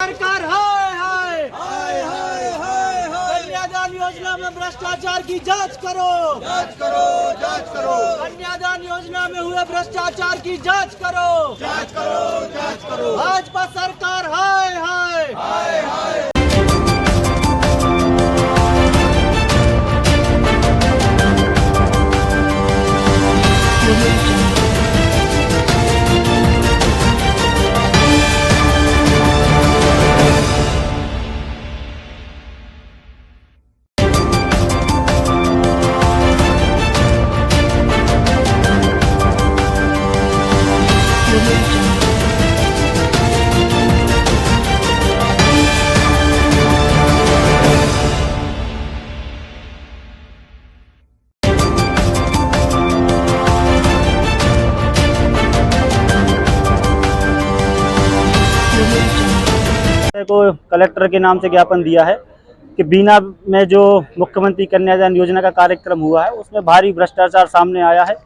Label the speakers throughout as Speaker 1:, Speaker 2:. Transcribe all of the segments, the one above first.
Speaker 1: सरकार हाय हाय हाय हाय हाय हाय कन्यादान योजना में भ्रष्टाचार की जांच करो, जांच करो, जांच करो। कन्यादान योजना में हुए भ्रष्टाचार की जांच करो, जांच करो, जांच करो। भाजपा सरकार हाय हाय हाय हाय।
Speaker 2: को कलेक्टर के नाम से ज्ञापन दिया है कि बीना में जो मुख्यमंत्री कन्यादान योजना का कार्यक्रम हुआ है उसमें भारी भ्रष्टाचार सामने आया है।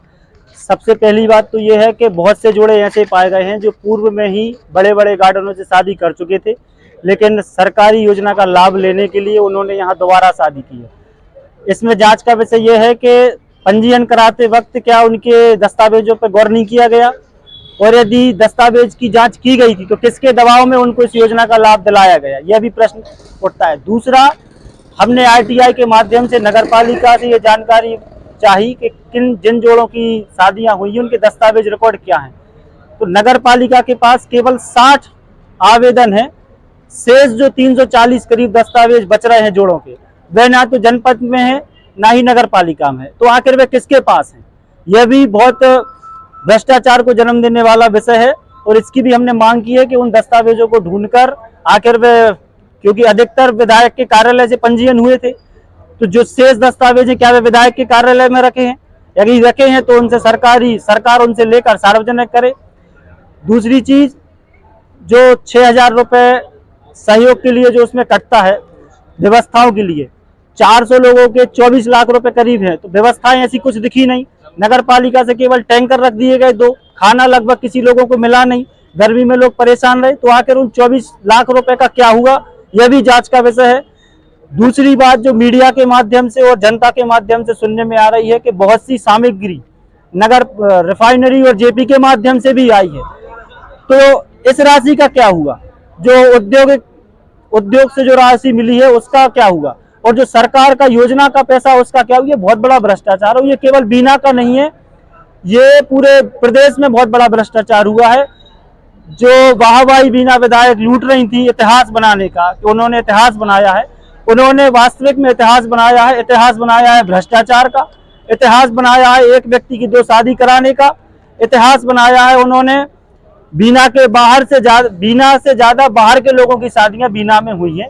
Speaker 2: सबसे पहली बात तो ये है कि बहुत से जोड़े ऐसे पाए गए हैं जो पूर्व में ही बड़े बड़े गार्डनों से शादी कर चुके थे, लेकिन सरकारी योजना का लाभ लेने के लिए उन्होंने यहाँ दोबारा शादी की है। इसमें जांच का विषय ये है कि पंजीयन कराते वक्त क्या उनके दस्तावेजों पर गौर नहीं किया गया, और यदि दस्तावेज की जांच की गई थी तो किसके दबाव में उनको इस योजना का लाभ दिलाया गया, यह भी प्रश्न उठता है। दूसरा, हमने आरटीआई के माध्यम से नगर पालिका से ये जानकारी चाहिए कि जिन जोड़ों की शादियां हुई उनके दस्तावेज रिकॉर्ड क्या हैं। तो नगर पालिका के पास केवल 60 आवेदन है, शेष जो 340 करीब दस्तावेज बच रहे हैं जोड़ों के, वह ना तो जनपद में है ना ही नगर पालिका में है। तो आखिर वे किसके पास हैं? यह भी बहुत भ्रष्टाचार को जन्म देने वाला विषय है, और इसकी भी हमने मांग की है कि उन दस्तावेजों को ढूंढकर आखिर वे, क्योंकि अधिकतर विधायक के कार्यालय से पंजीयन हुए थे, तो जो शेष दस्तावेज हैं क्या वे विधायक के कार्यालय में रखे हैं? यदि रखे हैं तो उनसे सरकार उनसे लेकर सार्वजनिक करे। दूसरी चीज, जो 6,000 रुपये सहयोग के लिए जो उसमें कटता है व्यवस्थाओं के लिए, 400 लोगों के 24 लाख रुपए करीब है, तो व्यवस्थाएं ऐसी कुछ दिखी नहीं। नगर पालिका से केवल टैंकर रख दिए गए 2, खाना लगभग किसी लोगों को मिला नहीं, गर्मी में लोग परेशान रहे। तो आखिर उन 24 लाख रुपए का क्या हुआ, यह भी जांच का विषय है। दूसरी बात, जो मीडिया के माध्यम से और जनता के माध्यम से सुनने में आ रही है कि बहुत सी सामग्री नगर रिफाइनरी और जेपी के माध्यम से भी आई है, तो इस राशि का क्या हुआ? जो उद्योग से जो राशि मिली है उसका क्या हुआ? और जो सरकार का योजना का पैसा उसका क्या हुआ? ये बहुत बड़ा भ्रष्टाचार है। ये केवल बीना का नहीं है, ये पूरे प्रदेश में बहुत बड़ा भ्रष्टाचार हुआ है। जो वाहवाही बीना विधायक लूट रही थी इतिहास बनाने का, कि उन्होंने इतिहास बनाया है, उन्होंने वास्तविक में इतिहास बनाया है। इतिहास बनाया है भ्रष्टाचार का, इतिहास बनाया है एक व्यक्ति की 2 शादी कराने का, इतिहास बनाया है उन्होंने बीना से ज्यादा बाहर के लोगों की शादियां बीना में हुई हैं।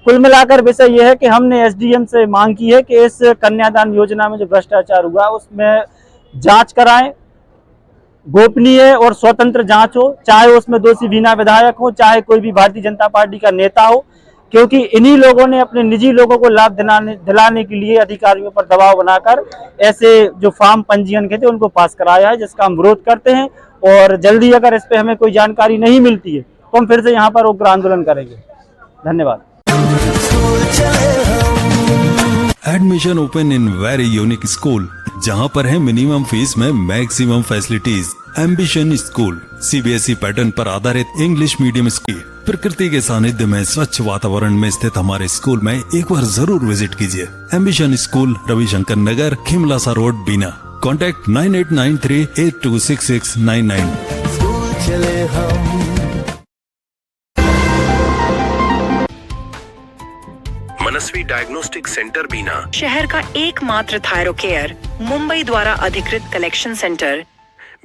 Speaker 2: कुल मिलाकर विषय यह है कि हमने एसडीएम से मांग की है कि इस कन्यादान योजना में जो भ्रष्टाचार हुआ उसमें जांच कराएं, गोपनीय और स्वतंत्र जांच हो, चाहे उसमें दोषी बीना विधायक हो, चाहे कोई भी भारतीय जनता पार्टी का नेता हो, क्योंकि इन्हीं लोगों ने अपने निजी लोगों को लाभ दिलाने के लिए अधिकारियों पर दबाव बनाकर ऐसे जो फॉर्म पंजीयन के थे उनको पास कराया है, जिसका हम विरोध करते हैं। और जल्दी अगर इस पे हमें कोई जानकारी नहीं मिलती है तो हम फिर से यहाँ पर उग्र आंदोलन करेंगे। धन्यवाद।
Speaker 3: Admission open in very unique school, जहां पर है मिनिमम फीस में maximum facilities. Ambition school CBSE pattern पर आधारित इंग्लिश मीडियम स्कूल। प्रकृति के सानिध्य में स्वच्छ वातावरण में स्थित हमारे स्कूल में एक बार जरूर विजिट कीजिए। एम्बिशन स्कूल, रविशंकर नगर, खिमलासा रोड, बीना। कॉन्टैक्ट 9893826699।
Speaker 4: स्कूल चले हम।
Speaker 5: मनस्वी डायग्नोस्टिक सेंटर बीना,
Speaker 6: शहर का एकमात्र थायरो केयर, मुंबई द्वारा अधिकृत कलेक्शन सेंटर।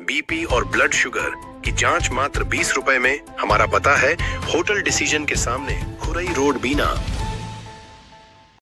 Speaker 5: बीपी और ब्लड शुगर की जांच मात्र 20 रुपए में। हमारा पता है होटल डिसीजन के सामने, खुरई रोड, बीना।